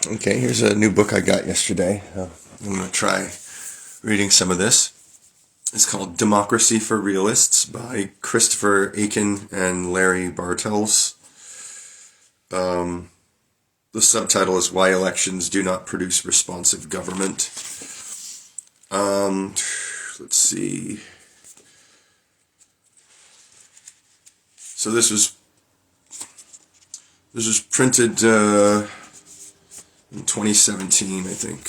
Okay, here's a new book I got yesterday. I'm going to try reading some of this. It's called Democracy for Realists by Christopher Achen and Larry Bartels. The subtitle is Why Elections Do Not Produce Responsive Government. Let's see. So this was printed in 2017, I think.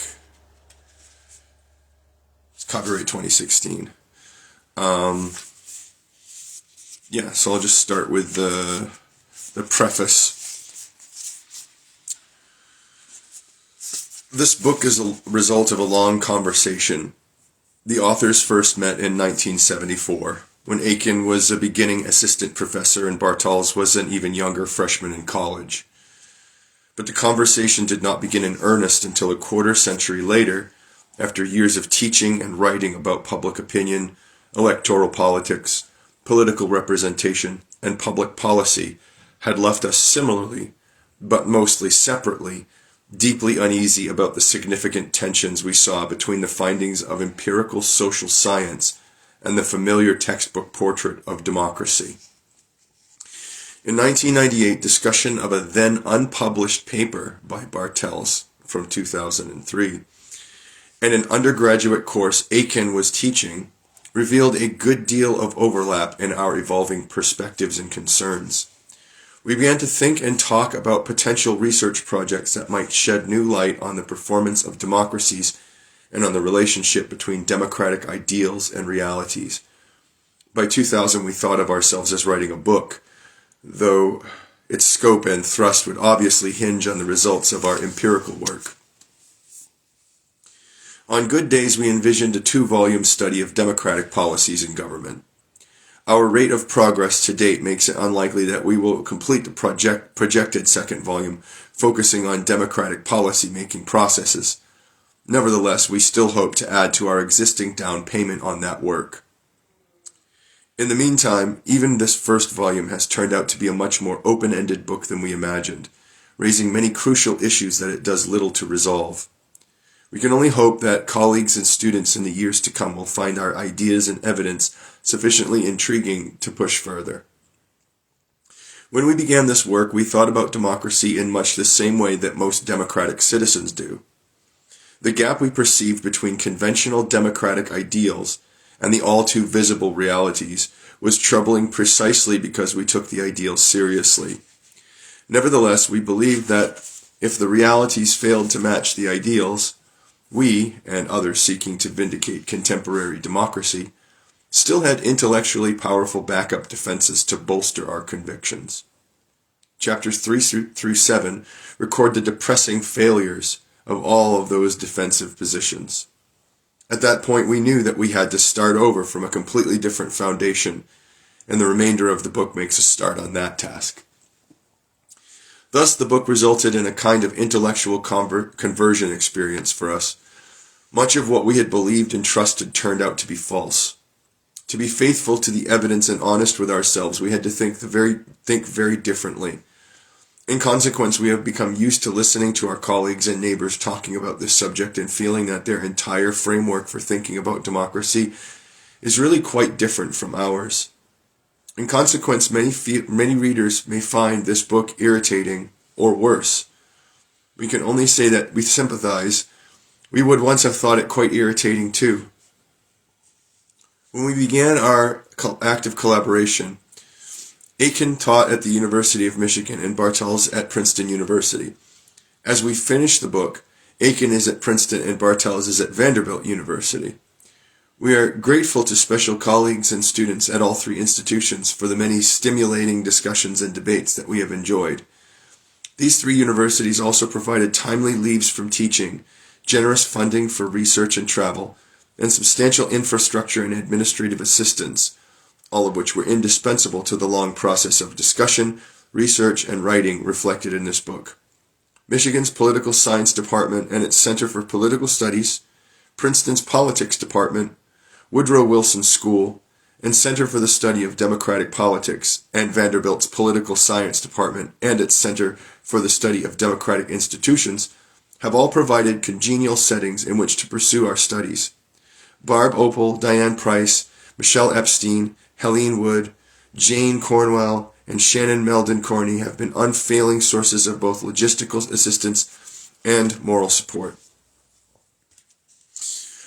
It's copyright 2016. So I'll just start with the preface. This book is a result of a long conversation. The authors first met in 1974, when Achen was a beginning assistant professor and Bartels was an even younger freshman in college. But the conversation did not begin in earnest until a quarter century later, after years of teaching and writing about public opinion, electoral politics, political representation, and public policy had left us similarly, but mostly separately, deeply uneasy about the significant tensions we saw between the findings of empirical social science and the familiar textbook portrait of democracy. In 1998, discussion of a then unpublished paper by Bartels from 2003 and an undergraduate course Achen was teaching revealed a good deal of overlap in our evolving perspectives and concerns. We began to think and talk about potential research projects that might shed new light on the performance of democracies and on the relationship between democratic ideals and realities. By 2000, we thought of ourselves as writing a book, though its scope and thrust would obviously hinge on the results of our empirical work. On good days, we envisioned a 2-volume study of democratic policies in government. Our rate of progress to date makes it unlikely that we will complete the projected second volume, focusing on democratic policy-making processes. Nevertheless, we still hope to add to our existing down payment on that work. In the meantime, even this first volume has turned out to be a much more open-ended book than we imagined, raising many crucial issues that it does little to resolve. We can only hope that colleagues and students in the years to come will find our ideas and evidence sufficiently intriguing to push further. When we began this work, we thought about democracy in much the same way that most democratic citizens do. The gap we perceived between conventional democratic ideals and the all too visible realities was troubling precisely because we took the ideals seriously. Nevertheless, we believed that if the realities failed to match the ideals, we, and others seeking to vindicate contemporary democracy, still had intellectually powerful backup defenses to bolster our convictions. Chapters 3 through 7 record the depressing failures of all of those defensive positions. At that point, we knew that we had to start over from a completely different foundation, and the remainder of the book makes a start on that task. Thus, the book resulted in a kind of intellectual conversion experience for us. Much of what we had believed and trusted turned out to be false. To be faithful to the evidence and honest with ourselves, we had to think very differently. In consequence, we have become used to listening to our colleagues and neighbors talking about this subject and feeling that their entire framework for thinking about democracy is really quite different from ours. In consequence, many readers may find this book irritating or worse. We can only say that we sympathize. We would once have thought it quite irritating too. When we began our active collaboration, Achen taught at the University of Michigan and Bartels at Princeton University. As we finish the book, Achen is at Princeton and Bartels is at Vanderbilt University. We are grateful to special colleagues and students at all three institutions for the many stimulating discussions and debates that we have enjoyed. These three universities also provided timely leaves from teaching, generous funding for research and travel, and substantial infrastructure and administrative assistance, all of which were indispensable to the long process of discussion, research, and writing reflected in this book. Michigan's Political Science Department and its Center for Political Studies, Princeton's Politics Department, Woodrow Wilson School, and Center for the Study of Democratic Politics, and Vanderbilt's Political Science Department and its Center for the Study of Democratic Institutions have all provided congenial settings in which to pursue our studies. Barb Opal, Diane Price, Michelle Epstein, Helene Wood, Jane Cornwell, and Shannon Meldon Corney have been unfailing sources of both logistical assistance and moral support.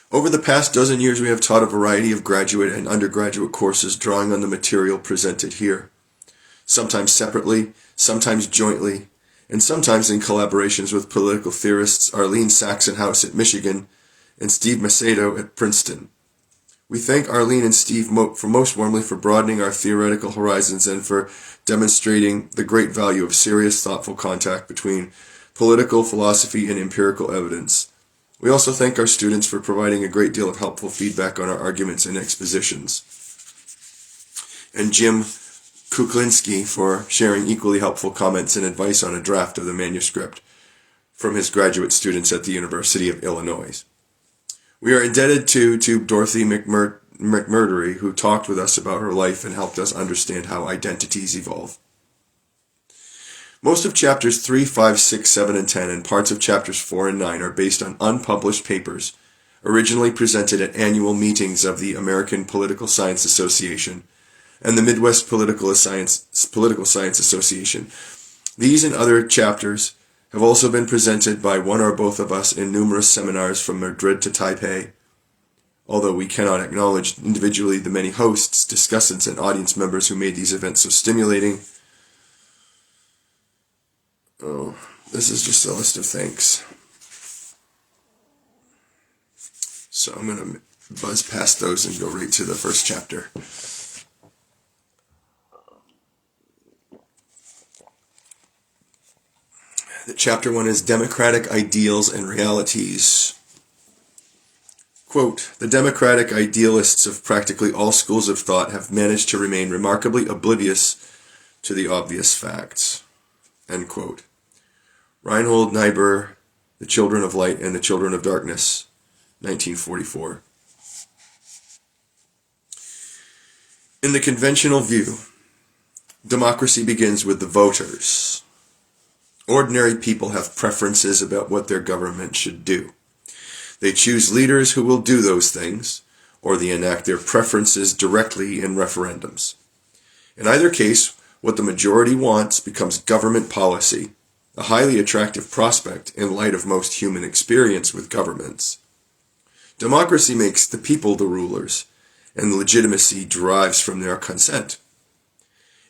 Over the past dozen years, we have taught a variety of graduate and undergraduate courses drawing on the material presented here, sometimes separately, sometimes jointly, and sometimes in collaborations with political theorists Arlene Saxonhouse at Michigan and Steve Macedo at Princeton. We thank Arlene and Steve most warmly for broadening our theoretical horizons and for demonstrating the great value of serious, thoughtful contact between political philosophy and empirical evidence. We also thank our students for providing a great deal of helpful feedback on our arguments and expositions. And Jim Kuklinski for sharing equally helpful comments and advice on a draft of the manuscript from his graduate students at the University of Illinois. We are indebted to Dorothy McMurdery, who talked with us about her life and helped us understand how identities evolve. Most of chapters 3, 5, 6, 7, and 10, and parts of chapters 4 and 9 are based on unpublished papers originally presented at annual meetings of the American Political Science Association and the Midwest Political Science Association. These and other chapters have also been presented by one or both of us in numerous seminars from Madrid to Taipei, although we cannot acknowledge individually the many hosts, discussants, and audience members who made these events so stimulating. Oh, this is just a list of thanks. So I'm going to buzz past those and go right to the first chapter. Chapter 1 is Democratic Ideals and Realities. Quote, the democratic idealists of practically all schools of thought have managed to remain remarkably oblivious to the obvious facts. End quote. Reinhold Niebuhr, The Children of Light and the Children of Darkness, 1944. In the conventional view, democracy begins with the voters. Ordinary people have preferences about what their government should do. They choose leaders who will do those things, or they enact their preferences directly in referendums. In either case, what the majority wants becomes government policy, a highly attractive prospect in light of most human experience with governments. Democracy makes the people the rulers, and legitimacy derives from their consent.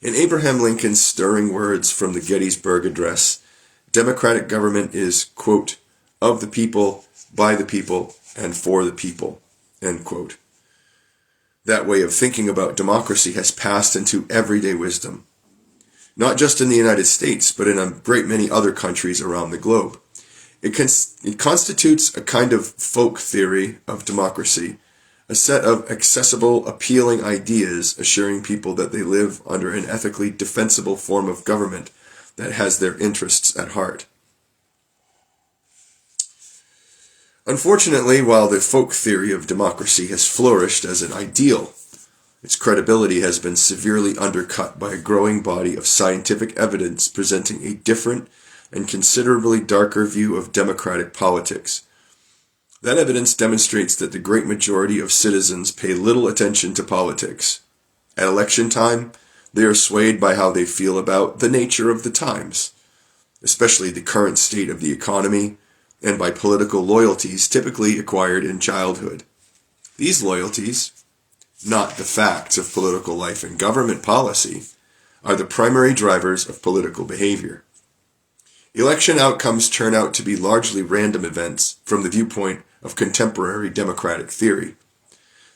In Abraham Lincoln's stirring words from the Gettysburg Address, democratic government is, quote, of the people, by the people, and for the people, end quote. That way of thinking about democracy has passed into everyday wisdom, not just in the United States, but in a great many other countries around the globe. It constitutes a kind of folk theory of democracy, a set of accessible, appealing ideas assuring people that they live under an ethically defensible form of government that has their interests at heart. Unfortunately, while the folk theory of democracy has flourished as an ideal, its credibility has been severely undercut by a growing body of scientific evidence presenting a different and considerably darker view of democratic politics. That evidence demonstrates that the great majority of citizens pay little attention to politics. At election time, they are swayed by how they feel about the nature of the times, especially the current state of the economy, and by political loyalties typically acquired in childhood. These loyalties, not the facts of political life and government policy, are the primary drivers of political behavior. Election outcomes turn out to be largely random events from the viewpoint of contemporary democratic theory.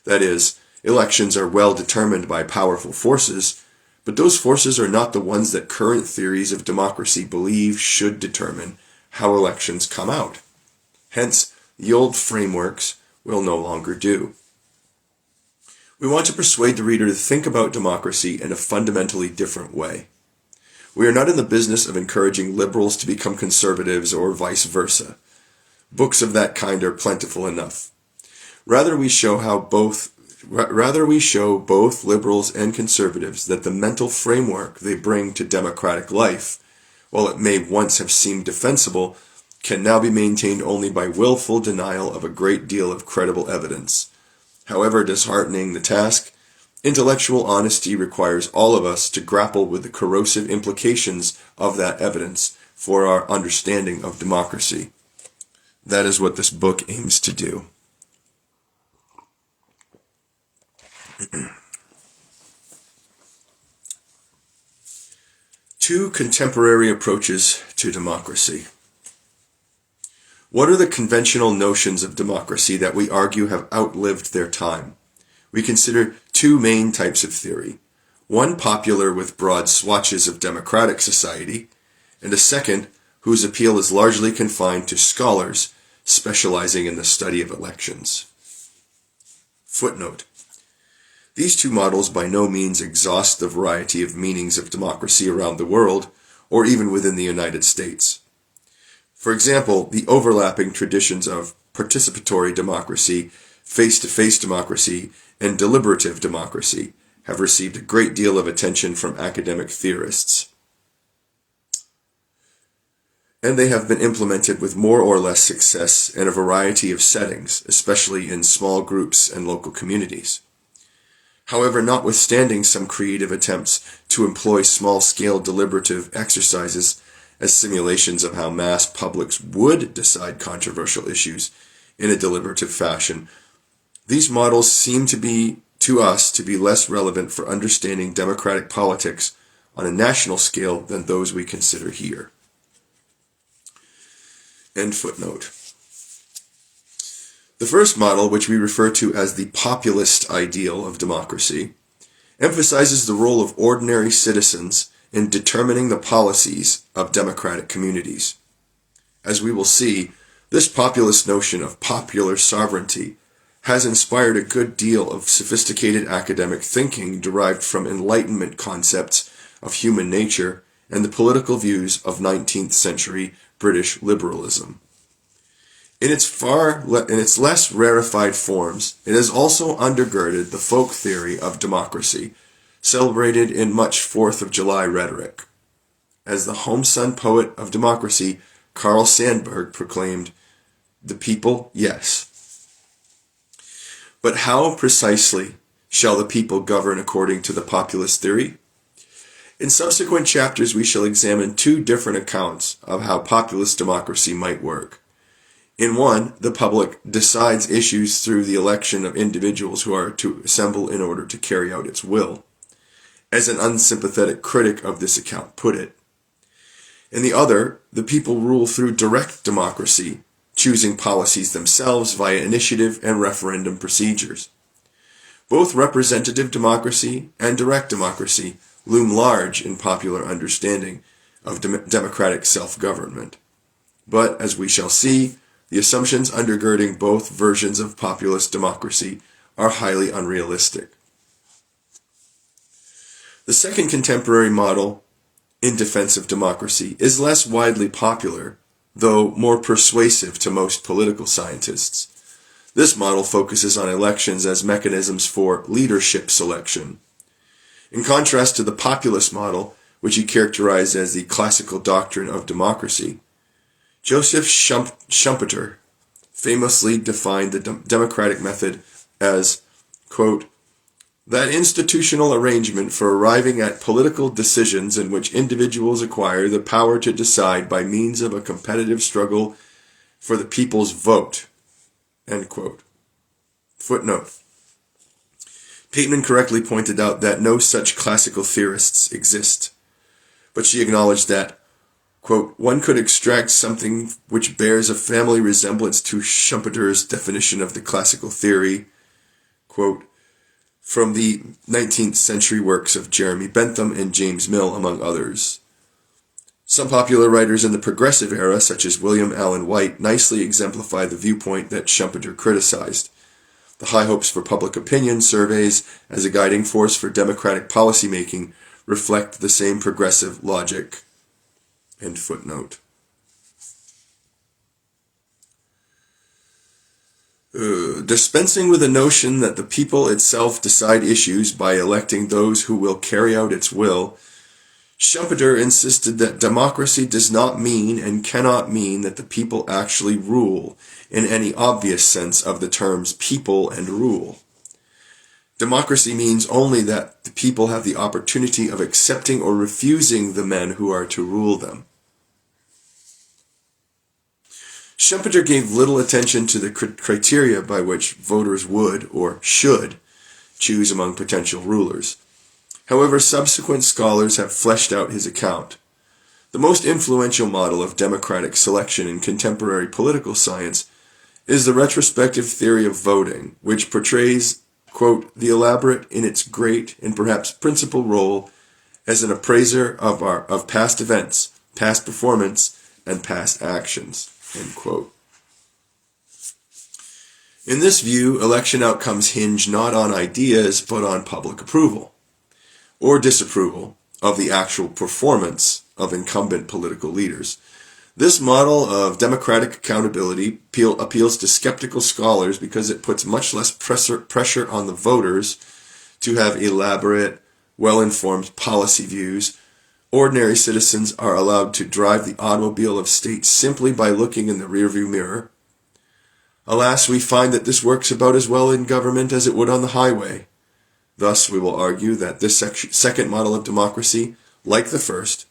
That is, elections are well determined by powerful forces, but those forces are not the ones that current theories of democracy believe should determine how elections come out. Hence, the old frameworks will no longer do. We want to persuade the reader to think about democracy in a fundamentally different way. We are not in the business of encouraging liberals to become conservatives or vice versa. Books of that kind are plentiful enough. Rather we show both liberals and conservatives that the mental framework they bring to democratic life, while it may once have seemed defensible, can now be maintained only by willful denial of a great deal of credible evidence. However disheartening the task, intellectual honesty requires all of us to grapple with the corrosive implications of that evidence for our understanding of democracy. That is what this book aims to do. Two contemporary approaches to democracy. What are the conventional notions of democracy that we argue have outlived their time? We consider two main types of theory. One popular with broad swatches of democratic society, and a second whose appeal is largely confined to scholars specializing in the study of elections. Footnote. These two models by no means exhaust the variety of meanings of democracy around the world, or even within the United States. For example, the overlapping traditions of participatory democracy, face-to-face democracy, and deliberative democracy have received a great deal of attention from academic theorists. And they have been implemented with more or less success in a variety of settings, especially in small groups and local communities. However, notwithstanding some creative attempts to employ small-scale deliberative exercises as simulations of how mass publics would decide controversial issues in a deliberative fashion, these models seem to us to be less relevant for understanding democratic politics on a national scale than those we consider here. End footnote. The first model, which we refer to as the populist ideal of democracy, emphasizes the role of ordinary citizens in determining the policies of democratic communities. As we will see, this populist notion of popular sovereignty has inspired a good deal of sophisticated academic thinking derived from Enlightenment concepts of human nature and the political views of 19th century British liberalism. In its less rarefied forms, it has also undergirded the folk theory of democracy, celebrated in much 4th of July rhetoric. As the homesun poet of democracy, Carl Sandburg, proclaimed, "The people, yes. But how precisely shall the people govern according to the populist theory?" In subsequent chapters, we shall examine two different accounts of how populist democracy might work. In one, the public decides issues through the election of individuals who are to assemble in order to carry out its will, as an unsympathetic critic of this account put it. In the other, the people rule through direct democracy, choosing policies themselves via initiative and referendum procedures. Both representative democracy and direct democracy loom large in popular understanding of democratic self-government. But, as we shall see, the assumptions undergirding both versions of populist democracy are highly unrealistic. The second contemporary model, in defense of democracy, is less widely popular, though more persuasive to most political scientists. This model focuses on elections as mechanisms for leadership selection. In contrast to the populist model, which he characterized as the classical doctrine of democracy, Joseph Schumpeter famously defined the democratic method as, quote, "that institutional arrangement for arriving at political decisions in which individuals acquire the power to decide by means of a competitive struggle for the people's vote." End quote. Footnote. Pateman correctly pointed out that no such classical theorists exist, but she acknowledged that, quote, "one could extract something which bears a family resemblance to Schumpeter's definition of the classical theory," quote, "from the 19th century works of Jeremy Bentham and James Mill, among others. Some popular writers in the progressive era, such as William Allen White, nicely exemplify the viewpoint that Schumpeter criticized. The high hopes for public opinion surveys as a guiding force for democratic policymaking reflect the same progressive logic." End footnote. Dispensing with the notion that the people itself decide issues by electing those who will carry out its will, Schumpeter insisted that democracy does not mean and cannot mean that the people actually rule in any obvious sense of the terms people and rule. Democracy means only that the people have the opportunity of accepting or refusing the men who are to rule them. Schumpeter gave little attention to the criteria by which voters would or should choose among potential rulers. However, subsequent scholars have fleshed out his account. The most influential model of democratic selection in contemporary political science is the retrospective theory of voting, which portrays, quote, the elaborate in its great and perhaps principal role as an appraiser of past events, past performance, and past actions, end quote. In this view, election outcomes hinge not on ideas but on public approval or disapproval of the actual performance of incumbent political leaders. This model of democratic accountability appeals to skeptical scholars because it puts much less pressure on the voters to have elaborate, well-informed policy views. Ordinary citizens are allowed to drive the automobile of state simply by looking in the rearview mirror. Alas, we find that this works about as well in government as it would on the highway. Thus, we will argue that this second model of democracy, like the first,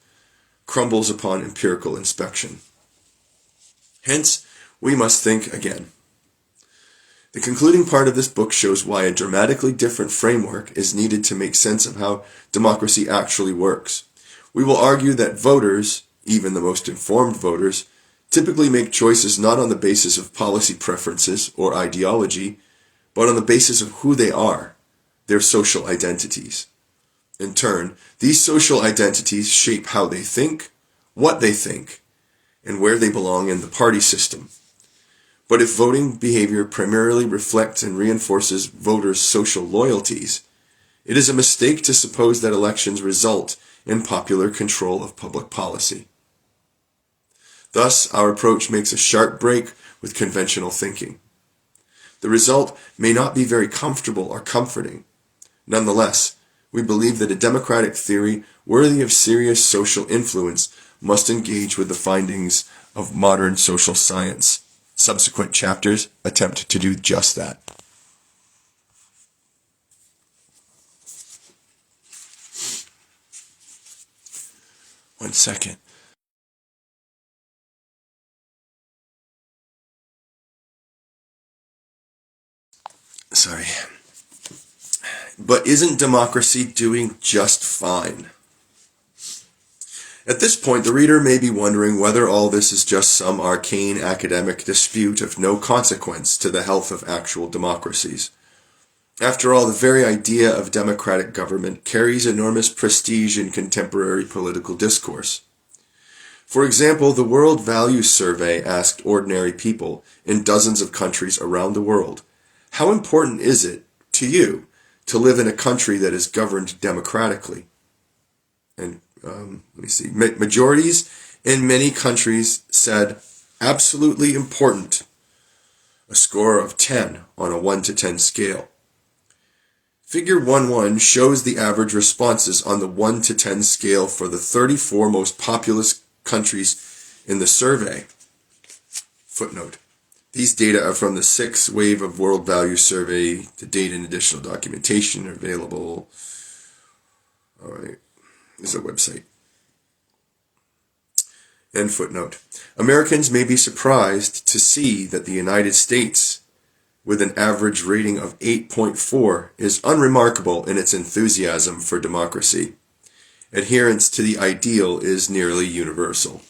crumbles upon empirical inspection. Hence, we must think again. The concluding part of this book shows why a dramatically different framework is needed to make sense of how democracy actually works. We will argue that voters, even the most informed voters, typically make choices not on the basis of policy preferences or ideology, but on the basis of who they are, their social identities. In turn, these social identities shape how they think, what they think, and where they belong in the party system. But if voting behavior primarily reflects and reinforces voters' social loyalties, it is a mistake to suppose that elections result in popular control of public policy. Thus, our approach makes a sharp break with conventional thinking. The result may not be very comfortable or comforting. Nonetheless, we believe that a democratic theory worthy of serious social influence must engage with the findings of modern social science. Subsequent chapters attempt to do just that. One second. Sorry. But isn't democracy doing just fine? At this point, the reader may be wondering whether all this is just some arcane academic dispute of no consequence to the health of actual democracies. After all, the very idea of democratic government carries enormous prestige in contemporary political discourse. For example, the World Values Survey asked ordinary people in dozens of countries around the world, how important is it to you to live in a country that is governed democratically? And majorities in many countries said absolutely important, a score of 10 on a 1 to 10 scale. Figure 1.1 shows the average responses on the 1 to 10 scale for the 34 most populous countries in the survey. Footnote. These data are from the 6th wave of World Value Survey. The data and additional documentation are available. All right. This is a website. End footnote. Americans may be surprised to see that the United States, with an average rating of 8.4, is unremarkable in its enthusiasm for democracy. Adherence to the ideal is nearly universal.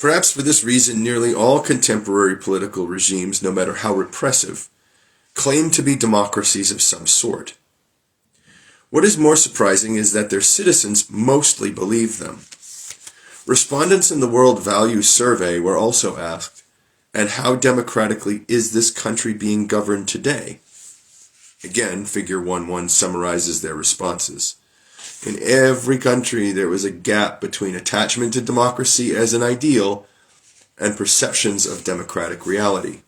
Perhaps for this reason, nearly all contemporary political regimes, no matter how repressive, claim to be democracies of some sort. What is more surprising is that their citizens mostly believe them. Respondents in the World Values Survey were also asked, and how democratically is this country being governed today? Again, figure 1.1 summarizes their responses. In every country, there was a gap between attachment to democracy as an ideal and perceptions of democratic reality.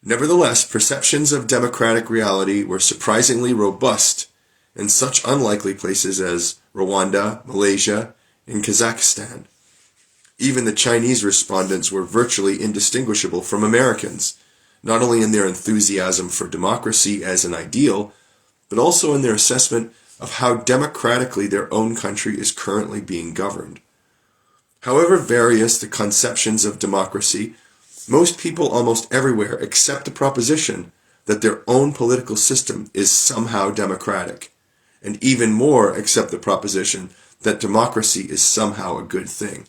Nevertheless, perceptions of democratic reality were surprisingly robust in such unlikely places as Rwanda, Malaysia, and Kazakhstan. Even the Chinese respondents were virtually indistinguishable from Americans, not only in their enthusiasm for democracy as an ideal, but also in their assessment of how democratically their own country is currently being governed. However various the conceptions of democracy, most people almost everywhere accept the proposition that their own political system is somehow democratic, and even more accept the proposition that democracy is somehow a good thing.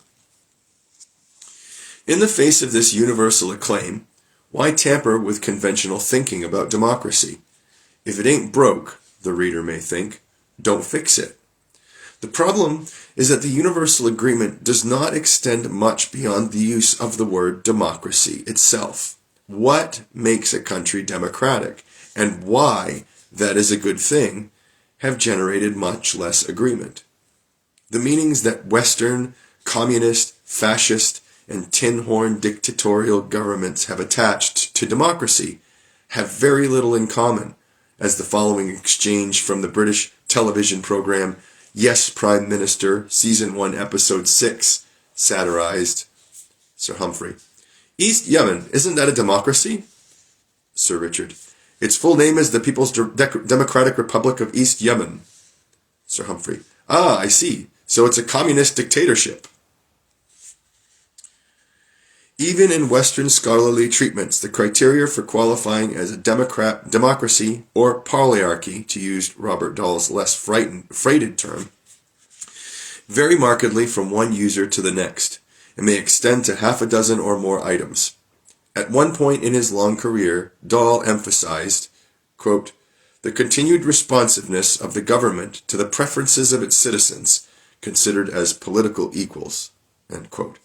In the face of this universal acclaim, why tamper with conventional thinking about democracy? If it ain't broke, the reader may think, don't fix it. The problem is that the universal agreement does not extend much beyond the use of the word democracy itself. What makes a country democratic, and why that is a good thing, have generated much less agreement. The meanings that Western, communist, fascist, and tin-horn dictatorial governments have attached to democracy have very little in common, as the following exchange from the British television program Yes, Prime Minister, Season 1, Episode 6, satirized. Sir Humphrey: East Yemen, isn't that a democracy? Sir Richard: Its full name is the People's Democratic Republic of East Yemen. Sir Humphrey: Ah, I see. So it's a communist dictatorship. Even in Western scholarly treatments, the criteria for qualifying as a democracy or polyarchy, to use Robert Dahl's less freighted term, vary markedly from one user to the next, and may extend to half a dozen or more items. At one point in his long career, Dahl emphasized, quote, the continued responsiveness of the government to the preferences of its citizens, considered as political equals, end quote.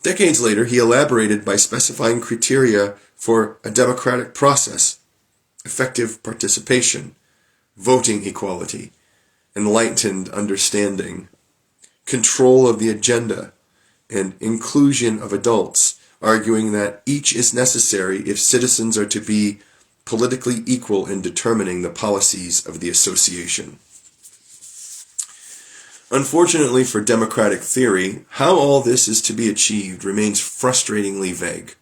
Decades later, he elaborated by specifying criteria for a democratic process: effective participation, voting equality, enlightened understanding, control of the agenda, and inclusion of adults, arguing that each is necessary if citizens are to be politically equal in determining the policies of the association. Unfortunately for democratic theory, how all this is to be achieved remains frustratingly vague.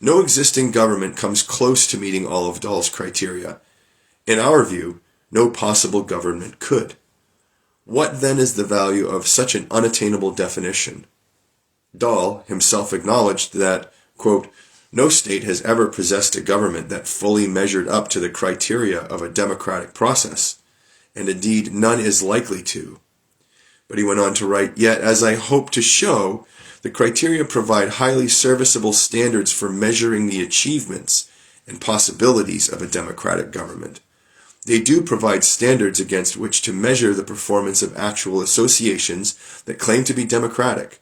No existing government comes close to meeting all of Dahl's criteria. In our view, no possible government could. What then is the value of such an unattainable definition? Dahl himself acknowledged that, quote, no state has ever possessed a government that fully measured up to the criteria of a democratic process, and indeed none is likely to. But he went on to write, yet as I hope to show, the criteria provide highly serviceable standards for measuring the achievements and possibilities of a democratic government. They do provide standards against which to measure the performance of actual associations that claim to be democratic.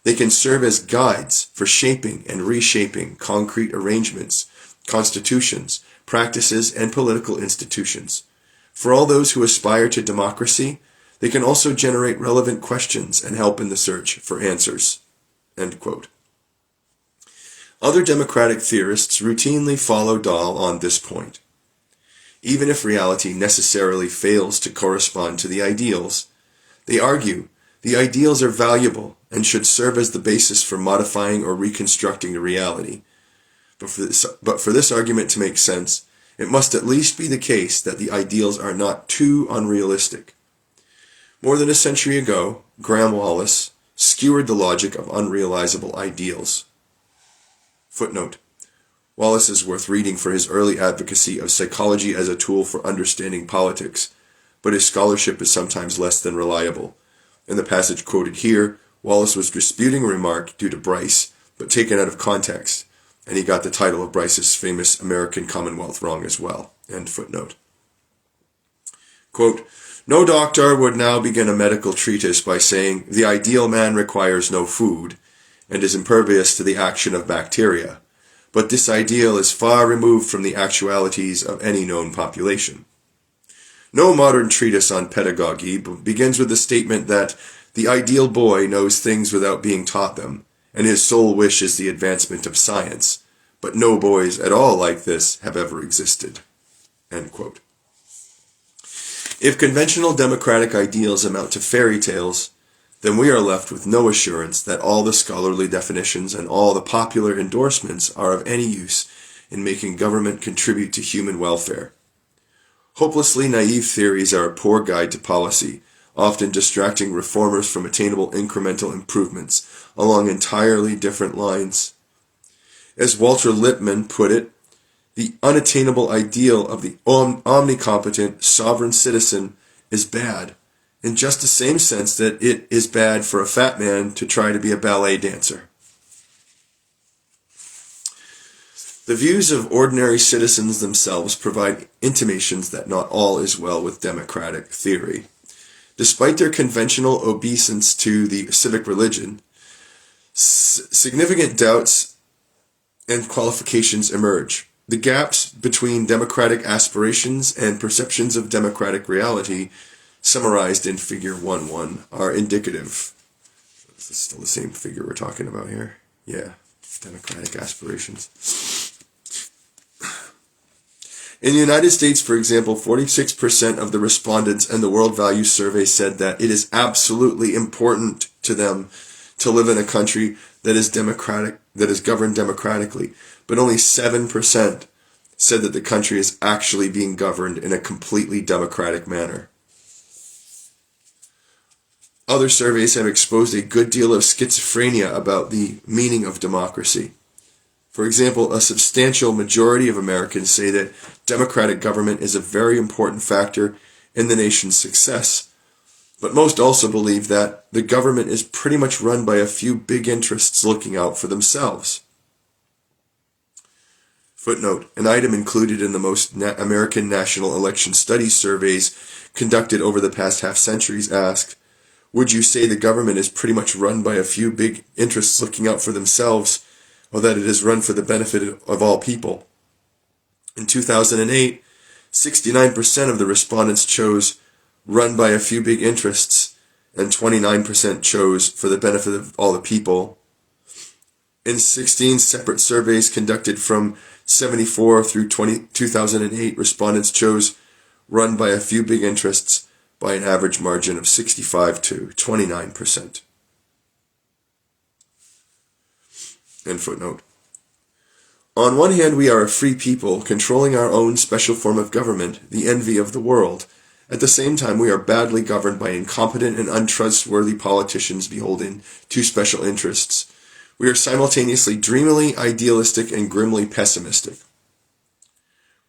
They can serve as guides for shaping and reshaping concrete arrangements, constitutions, practices, and political institutions. For all those who aspire to democracy, they can also generate relevant questions and help in the search for answers. End quote. Other democratic theorists routinely follow Dahl on this point. Even if reality necessarily fails to correspond to the ideals, they argue the ideals are valuable and should serve as the basis for modifying or reconstructing the reality. But for this argument to make sense, it must at least be the case that the ideals are not too unrealistic. More than a century ago, Graham Wallas skewered the logic of unrealizable ideals. Footnote: Wallas is worth reading for his early advocacy of psychology as a tool for understanding politics, but his scholarship is sometimes less than reliable. In the passage quoted here, Wallas was disputing a remark due to Bryce, but taken out of context, and he got the title of Bryce's famous American Commonwealth wrong as well. End footnote. Quote, no doctor would now begin a medical treatise by saying the ideal man requires no food and is impervious to the action of bacteria, but this ideal is far removed from the actualities of any known population. No modern treatise on pedagogy begins with the statement that the ideal boy knows things without being taught them, and his sole wish is the advancement of science, but no boys at all like this have ever existed." End quote. If conventional democratic ideals amount to fairy tales, then we are left with no assurance that all the scholarly definitions and all the popular endorsements are of any use in making government contribute to human welfare. Hopelessly naive theories are a poor guide to policy, often distracting reformers from attainable incremental improvements along entirely different lines. As Walter Lippmann put it, the unattainable ideal of the omnicompetent sovereign citizen is bad, in just the same sense that it is bad for a fat man to try to be a ballet dancer. The views of ordinary citizens themselves provide intimations that not all is well with democratic theory. Despite their conventional obeisance to the civic religion, significant doubts and qualifications emerge. The gaps between democratic aspirations and perceptions of democratic reality, summarized in Figure 1.1, are indicative. Is this still the same figure we're talking about here? Yeah, democratic aspirations. In the United States, for example, 46% of the respondents in the World Values Survey said that it is absolutely important to them to live in a country that is democratic, that is governed democratically, but only 7% said that the country is actually being governed in a completely democratic manner. Other surveys have exposed a good deal of schizophrenia about the meaning of democracy. For example, a substantial majority of Americans say that democratic government is a very important factor in the nation's success, but most also believe that the government is pretty much run by a few big interests looking out for themselves. Footnote, an item included in the most American National Election Studies surveys conducted over the past half-centuries asked, "Would you say the government is pretty much run by a few big interests looking out for themselves, or that it is run for the benefit of all people?" In 2008, 69% of the respondents chose "run by a few big interests," and 29% chose "for the benefit of all the people." In 16 separate surveys conducted from 74 through 2008, respondents chose "run by a few big interests" by an average margin of 65 to 29%. End footnote. On one hand, we are a free people, controlling our own special form of government, the envy of the world. At the same time, we are badly governed by incompetent and untrustworthy politicians beholden to special interests. We are simultaneously dreamily idealistic and grimly pessimistic.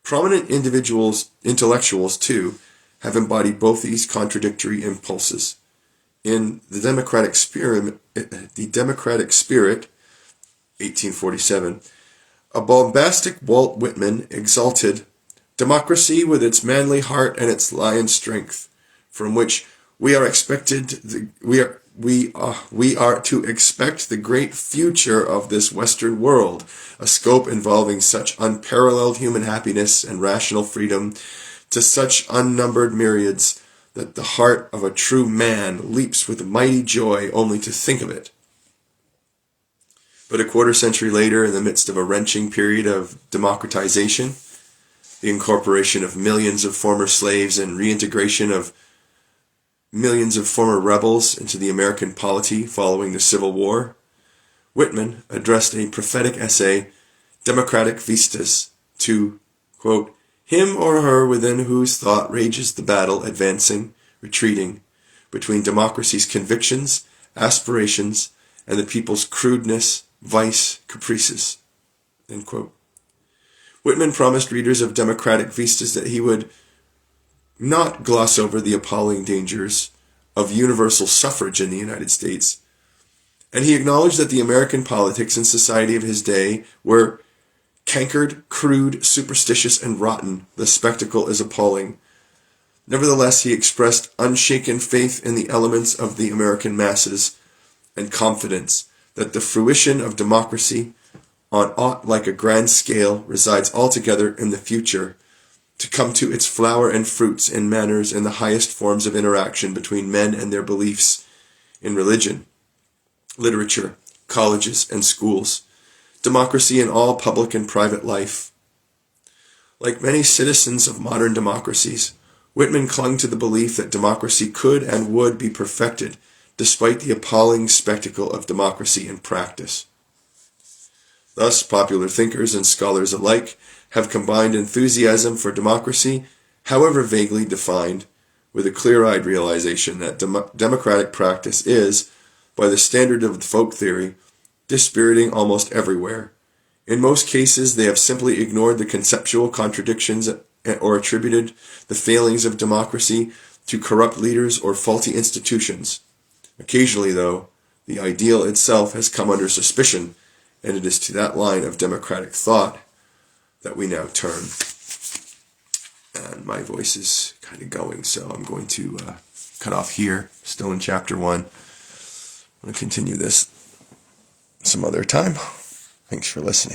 Prominent intellectuals, too, have embodied both these contradictory impulses. In The Democratic Spirit, 1847, a bombastic Walt Whitman exalted democracy with its manly heart and its lion strength, from which we are to expect the great future of this Western world, a scope involving such unparalleled human happiness and rational freedom to such unnumbered myriads that the heart of a true man leaps with mighty joy only to think of it. But a quarter century later, in the midst of a wrenching period of democratization, the incorporation of millions of former slaves and reintegration of millions of former rebels into the American polity following the Civil War, Whitman addressed a prophetic essay, Democratic Vistas, to, quote, "him or her within whose thought rages the battle advancing, retreating, between democracy's convictions, aspirations, and the people's crudeness, vice, caprices." End quote. Whitman promised readers of Democratic Vistas that he would not gloss over the appalling dangers of universal suffrage in the United States, and he acknowledged that the American politics and society of his day were cankered, crude, superstitious, and rotten. The spectacle is appalling. Nevertheless, he expressed unshaken faith in the elements of the American masses and confidence that the fruition of democracy on aught like a grand scale resides altogether in the future, to come to its flower and fruits in manners and the highest forms of interaction between men and their beliefs in religion, literature, colleges, and schools, democracy in all public and private life. Like many citizens of modern democracies, Whitman clung to the belief that democracy could and would be perfected despite the appalling spectacle of democracy in practice. Thus, popular thinkers and scholars alike have combined enthusiasm for democracy, however vaguely defined, with a clear-eyed realization that democratic practice is, by the standard of folk theory, dispiriting almost everywhere. In most cases, they have simply ignored the conceptual contradictions or attributed the failings of democracy to corrupt leaders or faulty institutions. Occasionally, though, the ideal itself has come under suspicion, and it is to that line of democratic thought that we now turn. And my voice is kind of going, so I'm going to cut off here, still in chapter 1. I'm going to continue this some other time. Thanks for listening.